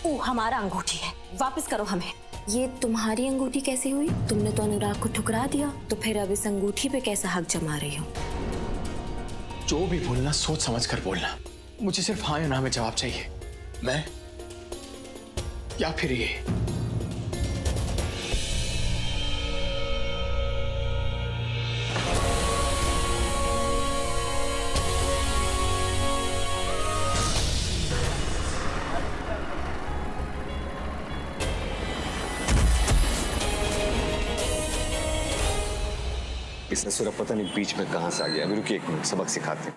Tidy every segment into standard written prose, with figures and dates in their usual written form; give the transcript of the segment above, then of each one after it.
वो हमारा अंगूठी है, वापस करो हमें। ये तुम्हारी अंगूठी कैसे हुई? तुमने तो अनुराग को ठुकरा दिया, तो फिर अब इस अंगूठी पे कैसा हक जमा रही हो? जो भी बोलना सोच समझ कर बोलना। मुझे सिर्फ हाँ या ना में जवाब चाहिए। मैं या फिर ये। इसने सुरा पता नहीं बीच में कहां से आ गया। अभी रुकिए 1 मिनट, सबक सिखाते हैं।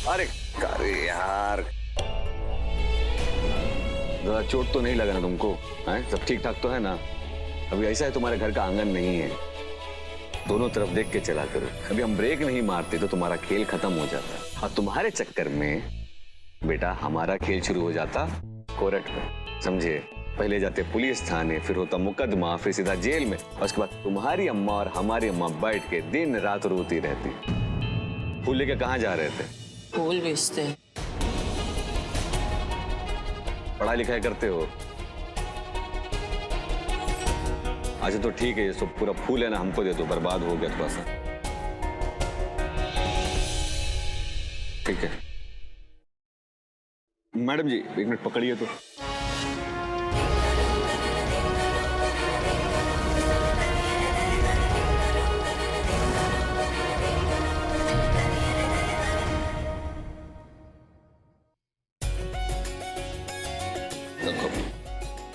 अरे अरे यार, ज्यादा चोट तो नहीं लगा ना तुमको? हैं? सब ठीक ठाक तो है ना? अभी ऐसा है तुम्हारे घर का आंगन नहीं है, दोनों तरफ देख के चला करो। अभी हम ब्रेक नहीं मारते तो तुम्हारा खेल खत्म हो जाता, और तुम्हारे चक्कर में बेटा हमारा खेल शुरू हो जाता कोर्ट में, समझे? पहले जाते पुलिस थाने, फिर होता मुकदमा, फिर सीधा जेल में, और उसके बाद तुम्हारी अम्मा और हमारी अम्मा बैठ के दिन रात रोती रहती। फूल लेके कहाँ जा रहे थे? फूल बेचते। पढ़ाई लिखाई करते हो? अच्छा तो ठीक है, ये सब पूरा फूल है ना, हमको दे दो, बर्बाद हो गया थोड़ा सा। ठीक है मैडम जी, 1 मिनट पकड़िए तो।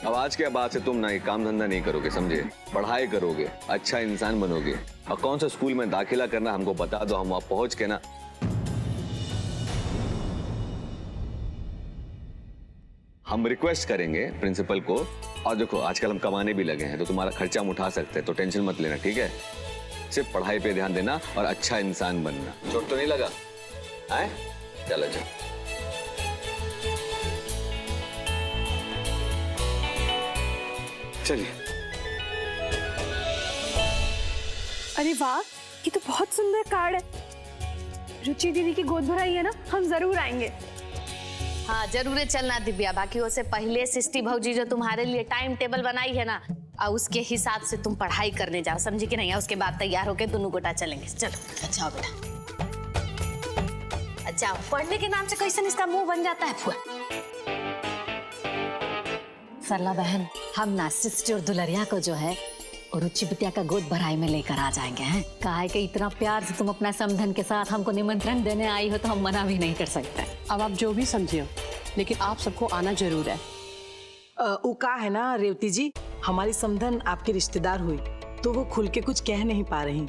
अब आज के बाद से तुम ना ये काम धंधा नहीं करोगे, समझे? पढ़ाई करोगे, अच्छा इंसान बनोगे, और कौन सा स्कूल में दाखिला करना हमको बता दो, हम वहां पहुंच के ना हम रिक्वेस्ट करेंगे प्रिंसिपल को। और देखो आजकल हम कमाने भी लगे हैं तो तुम्हारा खर्चा हम उठा सकते हैं, तो टेंशन मत लेना, ठीक है? सिर्फ पढ़ाई पे ध्यान देना और अच्छा इंसान बनना। चोट तो नहीं लगा? आए चलो चलो। चलिए। अरे वाह, ये तो बहुत सुंदर कार्ड है। रुचि दीदी की गोद भराई है ना, हम जरूर आएंगे। हाँ जरूर चलना दिव्या, बाकी उससे पहले सिस्टी भौजी जो तुम्हारे लिए टाइम टेबल बनाई है ना, और उसके हिसाब से तुम पढ़ाई करने जाओ, समझी कि नहीं? उसके बाद तैयार होके दोनों गोटा चलेंगे। चलो अच्छा बेटा, अच्छा पढ़ने के नाम से कैसे इसका मुंह बन जाता है फुआ। सरला बहन, हम ना सिस्टी और दुलरिया को जो है और रुचि बिटिया का गोद भराई में लेकर आ जाएंगे हैं। कहा है कि इतना प्यार से तुम अपना समधन के साथ हमको निमंत्रण देने आई हो तो हम मना भी नहीं कर सकते। अब आप जो भी समझिए, लेकिन आप सबको आना जरूर है। उका है ना रेवती जी, हमारी समधन आपकी रिश्तेदार हुई तो वो खुल के कुछ कह नहीं पा रही,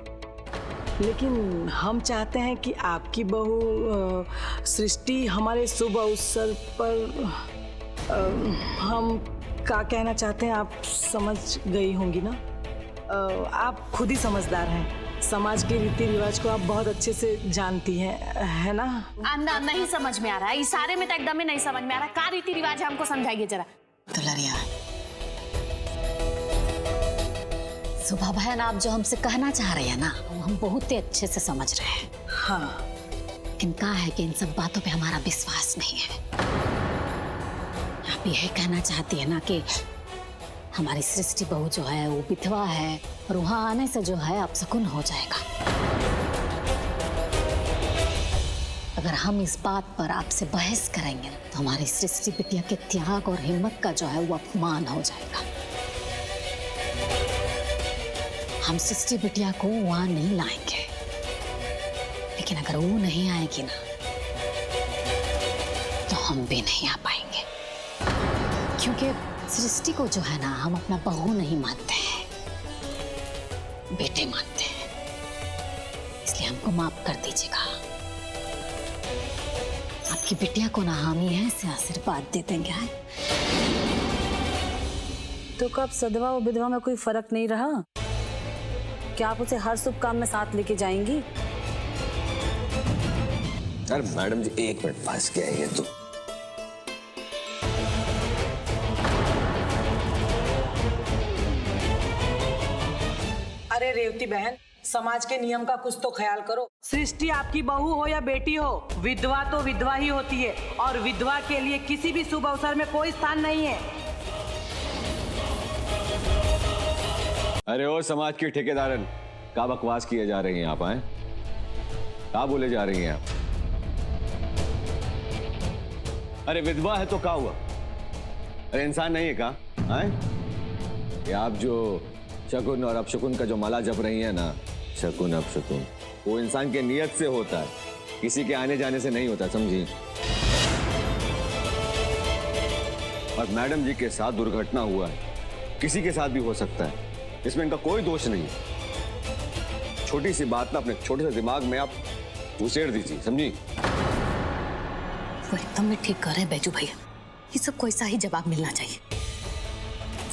लेकिन हम चाहते हैं कि आपकी बहू सृष्टि हमारे शुभ अवसर पर हम क्या कहना चाहते हैं आप समझ गई होंगी ना। आप खुद ही समझदार हैं, समाज के रीति रिवाज को आप बहुत अच्छे से जानती हैं, है ना? अंदा नहीं समझ में आ रहा है, इशारे में तो एकदम नहीं समझ में आ रहा। क्या रीति रिवाज है हमको समझाइए जरा। दुलरिया, सुबह बहन आप जो हमसे कहना चाह रहे हैं ना, हम बहुत ही अच्छे से समझ रहे हैं। हाँ, लेकिन क्या है कि इन सब बातों पे हमारा विश्वास नहीं है। आप यही कहना चाहती है ना कि हमारी सृष्टि बहू जो है वो विधवा है और वहां आने से जो है अपशकुन हो जाएगा। अगर हम इस बात पर आपसे बहस करेंगे तो हमारी सृष्टि बिटिया के त्याग और हिम्मत का जो है वो अपमान हो जाएगा। हम सृष्टि बिटिया को वहां नहीं लाएंगे, लेकिन अगर वो नहीं आएगी ना तो हम भी नहीं आ पाएंगे, क्योंकि सृष्टि को जो है ना हम अपना बहू नहीं मानते हैं, बेटे मानते हैं। इसलिए हमको माफ कर दीजिएगा। आपकी बिटिया को ना हम ही ऐसे आशीर्वाद दे देंगे। तो कब सदवा और विधवा में कोई फर्क नहीं रहा? क्या आप उसे हर शुभ काम में साथ लेके जाएंगी? अरे मैडम जी 1 मिनट, फंस गया ये तो। अरे रेवती बहन, समाज के नियम का कुछ तो ख्याल करो। सृष्टि आपकी बहू हो या बेटी हो, विधवा तो विधवा ही होती है और विधवा के लिए किसी भी शुभ अवसर में कोई स्थान नहीं है। अरे ओ समाज की ठेकेदारन, क्या बकवास किए जा रही हैं आप? आए क्या बोले जा रही हैं आप? अरे विधवा है तो क्या हुआ? अरे इंसान नहीं है क्या? आए ये आप जो शकुन और अपशकुन का जो माला जप रही है ना, शकुन अपशकुन, वो इंसान के नियत से होता है, किसी के आने जाने से नहीं होता, समझी? और मैडम जी के साथ दुर्घटना हुआ है, किसी के साथ भी हो सकता है, इसमें इनका कोई दोष नहीं। छोटी सी बात ना अपने छोटे से दिमाग में आप उसेड़ दीजिए, समझी? वो एकदम में ठीक कर रहे हैं बैजू भैया, ये सब को ऐसा ही जवाब मिलना चाहिए।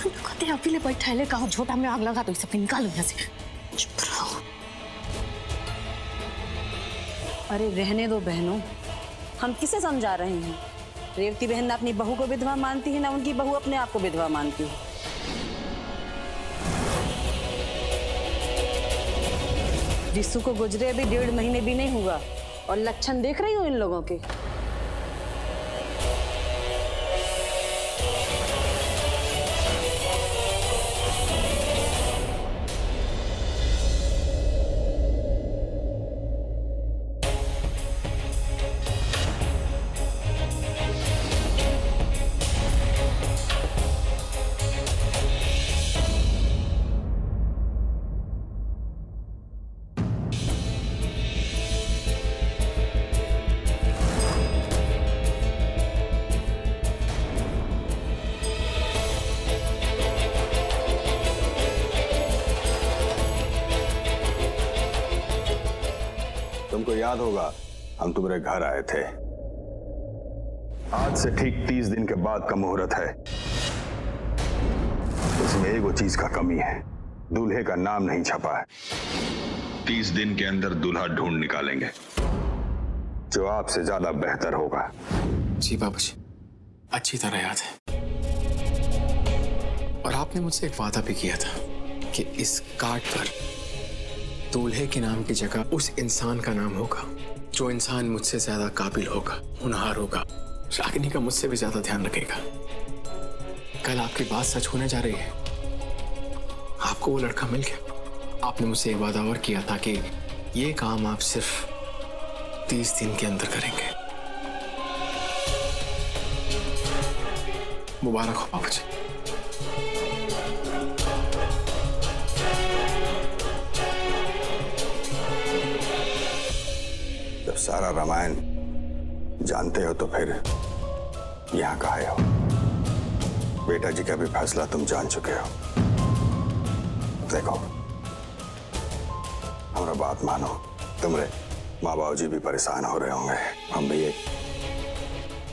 कहते हैं अकेले बैठा कहा झोटा में आग लगा तो इसे निकालो यहाँ से। चुप रहो। अरे रहने दो बहनों, हम किसे समझा रहे हैं? रेवती बहन ना अपनी बहू को विधवा मानती है, ना उनकी बहू अपने आप को विधवा मानती है। रिसु को गुजरे अभी 1.5 महीने भी नहीं हुआ और लक्षण देख रही हो इन लोगों के। तुमको याद होगा हम तुम्हारे घर आए थे। आज से ठीक 30 दिन के बाद का मुहूर्त है। इसमें एक वो चीज का कमी है, दूल्हे का नाम नहीं छपा है। 30 दिन के अंदर दूल्हा ढूंढ निकालेंगे जो आपसे ज्यादा बेहतर होगा। जी बाबूजी, अच्छी तरह याद है। और आपने मुझसे एक वादा भी किया था कि इस कार्ड पर दूल्हे के नाम की जगह उस इंसान का नाम होगा जो इंसान मुझसे ज्यादा काबिल होगा, होनहार होगा, रागिनी का मुझसे भी ज्यादा ध्यान रखेगा। कल आपकी बात सच होने जा रही है। आपको वो लड़का मिल गया। आपने मुझसे एक वादा और किया था कि ये काम आप सिर्फ 30 दिन के अंदर करेंगे। मुबारक हो बाबूजी। जब सारा रामायण जानते हो तो फिर यहाँ का आए हो। बेटा जी का भी फैसला तुम जान चुके हो। देखो, हमारा बात मानो। तुम्हारे माँ बाबू जी भी परेशान हो रहे होंगे, हम भी एक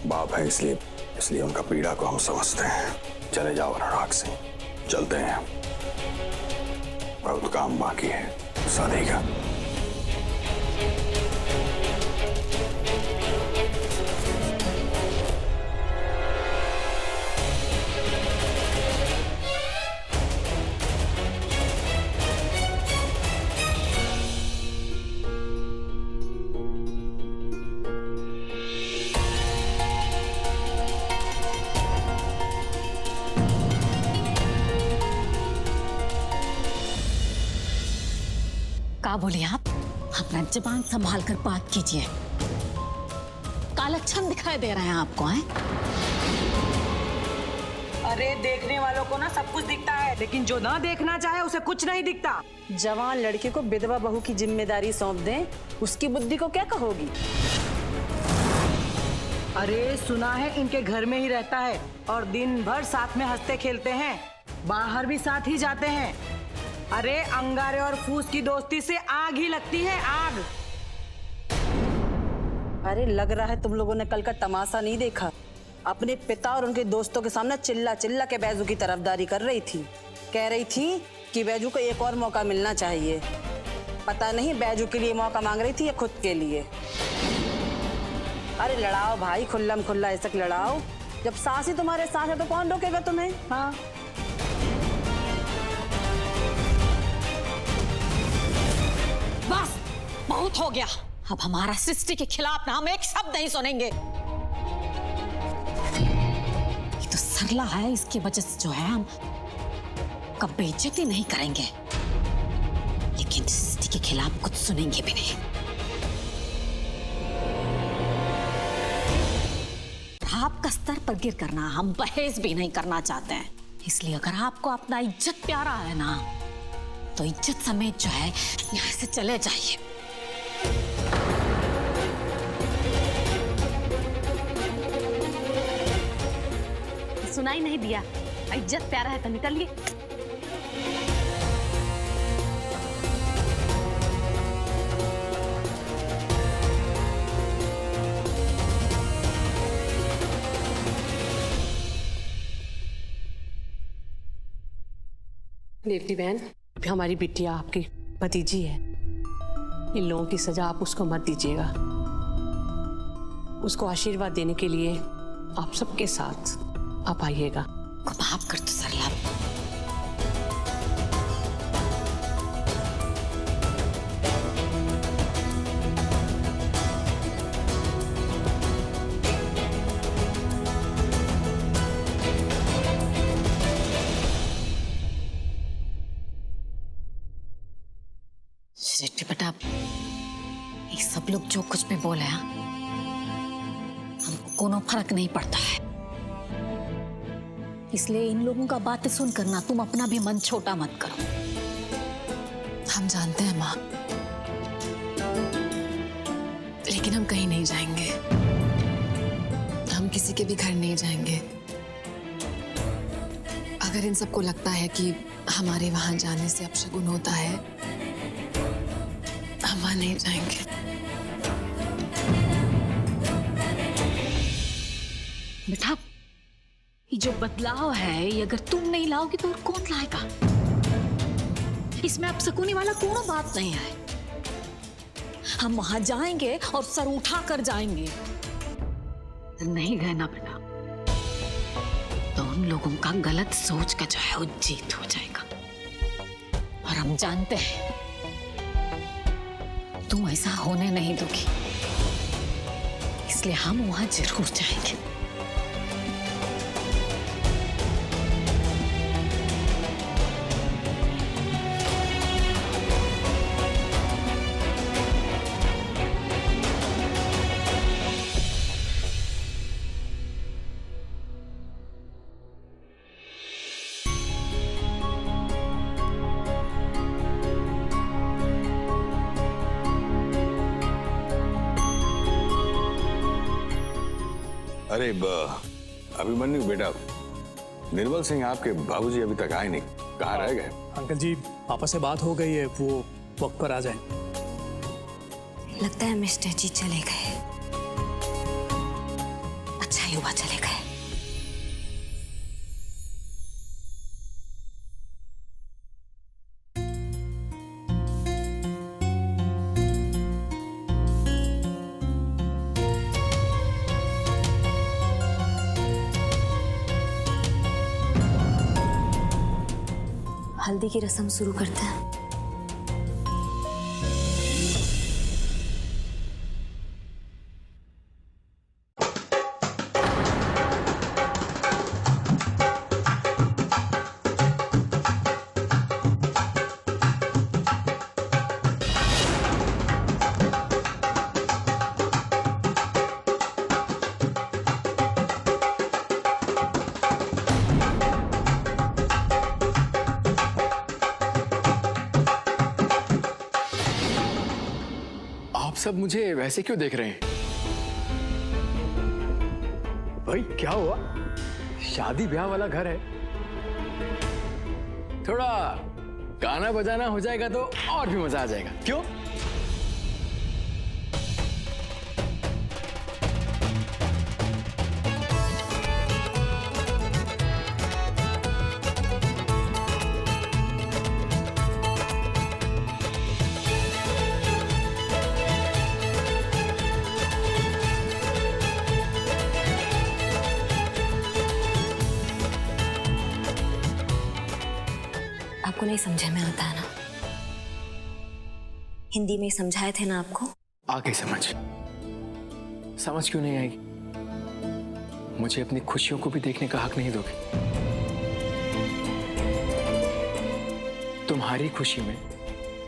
बाप है, इसलिए उनका पीड़ा को हम समझते हैं। चले जाओ अनुराग सिंह, चलते हैं। बहुत काम बाकी है शादी का। क्या बोले आप? अपना जबान संभाल कर बात कीजिए। का लक्षण दिखाई दे रहा है आपको? है अरे देखने वालों को ना सब कुछ दिखता है, लेकिन जो ना देखना चाहे उसे कुछ नहीं दिखता। जवान लड़के को विधवा बहू की जिम्मेदारी सौंप दें, उसकी बुद्धि को क्या कहोगी? अरे सुना है इनके घर में ही रहता है और दिन भर साथ में हंसते खेलते हैं, बाहर भी साथ ही जाते हैं। अरे अंगारे और फूस की दोस्ती से आग ही लगती है, आग। अरे लग रहा है तुम लोगों ने कल का तमाशा नहीं देखा। अपने पिता और उनके दोस्तों के सामने चिल्ला चिल्ला के बैजू की तरफदारी कर रही थी। कह रही थी कि बैजू को एक और मौका मिलना चाहिए। पता नहीं बैजू के लिए मौका मांग रही थी या खुद के लिए। अरे लड़ाओ भाई, खुल्लम खुल्ला ऐसा लड़ाओ। जब सास ही तुम्हारे साथ है तो कौन रोकेगा तुम्हें? हाँ बहुत हो गया। अब हमारा सृष्टि के खिलाफ ना हम एक शब्द नहीं सुनेंगे। ये तो सरला है, इसकी वजह से जो है हम कब बेइज्जती नहीं करेंगे, लेकिन सृष्टि के खिलाफ कुछ सुनेंगे भी नहीं। आपका स्तर पर गिर करना हम बहस भी नहीं करना चाहते हैं। इसलिए अगर आपको अपना इज्जत प्यारा है ना, तो इज्जत समेत जो है यहाँ से चले जाइए। सुनाई नहीं दिया, इज्जत प्यारा है तो निकलिए। रेवती बहन, अभी हमारी बिटिया आपकी भतीजी है। इन लोगों की सजा आप उसको मत दीजिएगा। उसको आशीर्वाद देने के लिए आप सबके साथ आप आइएगा। को माफ कर दो सरला। शेट्टी बेटा, ये सब लोग जो कुछ भी बोले हैं, हमको कोनो फर्क नहीं पड़ता है। इसलिए इन लोगों का बातें सुनकर ना तुम अपना भी मन छोटा मत करो। हम जानते हैं माँ, लेकिन हम कहीं नहीं जाएंगे। हम किसी के भी घर नहीं जाएंगे। अगर इन सबको लगता है कि हमारे वहां जाने से अपशगुन होता है, हम वहां नहीं जाएंगे। बेटा, ये जो बदलाव है, ये अगर तुम नहीं लाओगी तो और कौन लाएगा? इसमें अब शकुनी वाला कोनो बात नहीं है। हम वहां जाएंगे और सर उठा कर जाएंगे। नहीं गए ना बेटा, तो उन लोगों का गलत सोच का जो है वो जीत हो जाएगा। और हम जानते हैं तुम ऐसा होने नहीं दोगी, इसलिए हम वहां जरूर जाएंगे। अरे अभिमन्यु बेटा, निर्मल सिंह आपके बाबूजी अभी तक आए नहीं, कहाँ रह गए? अंकल जी, पापा से बात हो गई है, वो वक्त पर आ जाए। लगता है मिस्टर जी चले गए। अच्छा युवा चले गए। हल्दी की रस्म शुरू करते हैं। सब मुझे वैसे क्यों देख रहे हैं? भाई क्या हुआ? शादी ब्याह वाला घर है। थोड़ा गाना बजाना हो जाएगा तो और भी मजा आ जाएगा, क्यों? आपको नहीं समझे में आता है ना? हिंदी में समझाए थे ना आपको। आगे समझ क्यों नहीं आएगी? मुझे अपनी खुशियों को भी देखने का हक नहीं दोगे? तुम्हारी खुशी में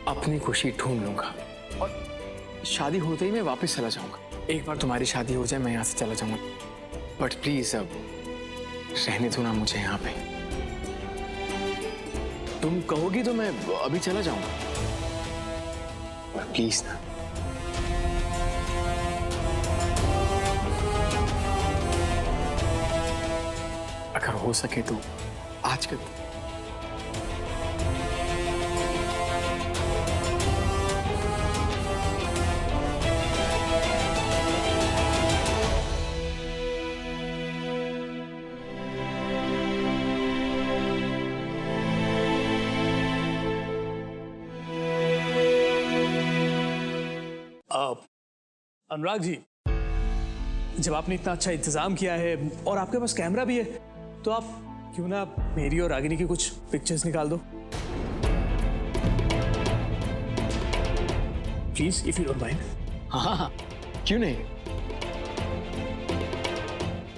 अपनी खुशी ढूंढ लूंगा और शादी होते ही मैं वापस चला जाऊंगा। एक बार तुम्हारी शादी हो जाए मैं यहाँ से चला जाऊंगा, बट प्लीज अब रहने दो ना मुझे यहाँ पे। तुम कहोगी तो मैं अभी चला जाऊंगा, प्लीज ना। अगर हो सके तो आज कर दो। अनुराग जी, जब आपने इतना अच्छा इंतजाम किया है और आपके पास कैमरा भी है, तो आप क्यों ना मेरी और रागिनी की कुछ पिक्चर्स निकाल दो please, if you don't mind. हाँ हाँ, क्यों नहीं,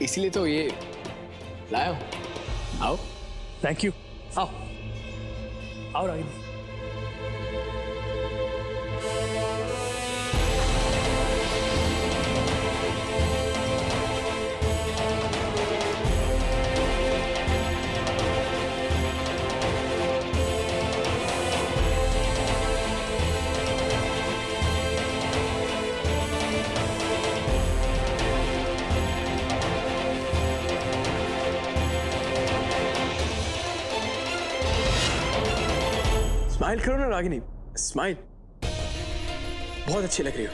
इसीलिए तो ये लाया हूं। आओ। Thank you. आओ आओ रागिनी। स्माइल करो ना रागिनी, स्माइल, बहुत अच्छी लग रही हो।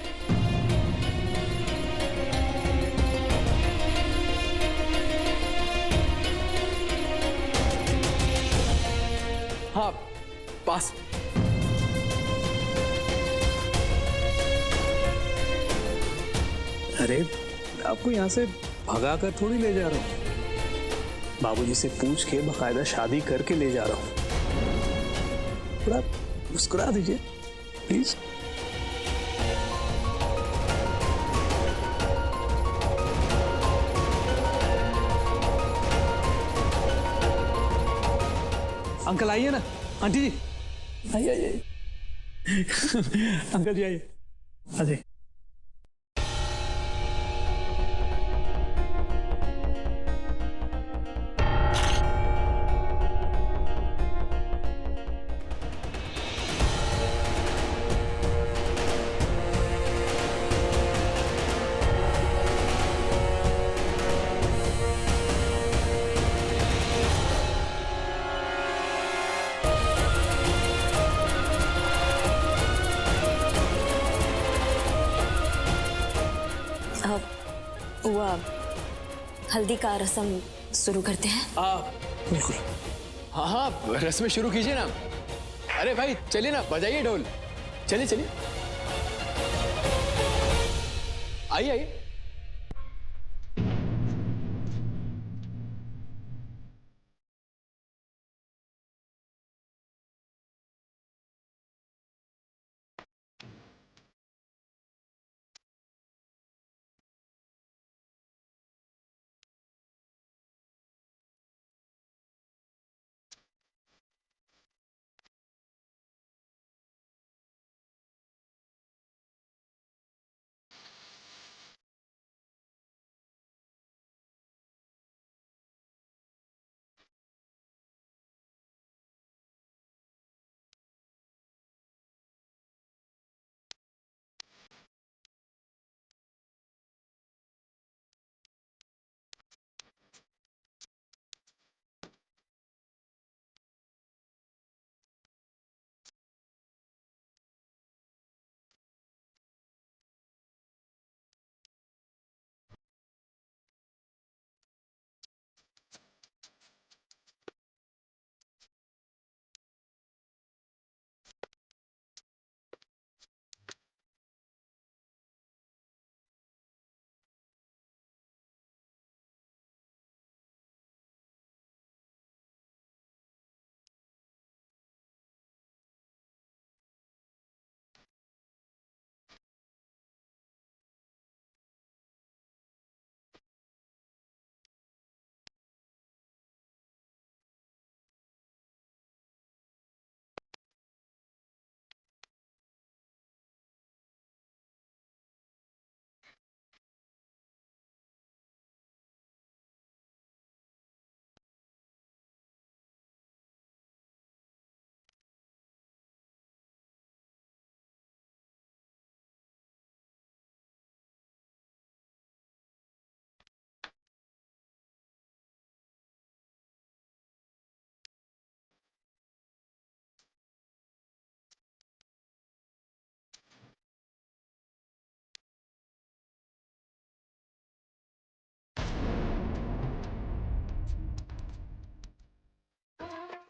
हाँ, पास। अरे आपको यहाँ से भगा कर थोड़ी ले जा रहा हूँ, बाबूजी से पूछ के बकायदा शादी करके ले जा रहा हूँ। थोड़ा मुस्कुरा दीजिए प्लीज। अंकल आइए ना, आंटी जी आइए आइए। अंकल जी आइए, आ जाइए। वो हल्दी का रस्म शुरू करते हैं। बिल्कुल। हाँ हाँ, रस्में शुरू कीजिए ना। अरे भाई चलिए ना, बजाइए ढोल। चलिए चलिए, आइए आइए।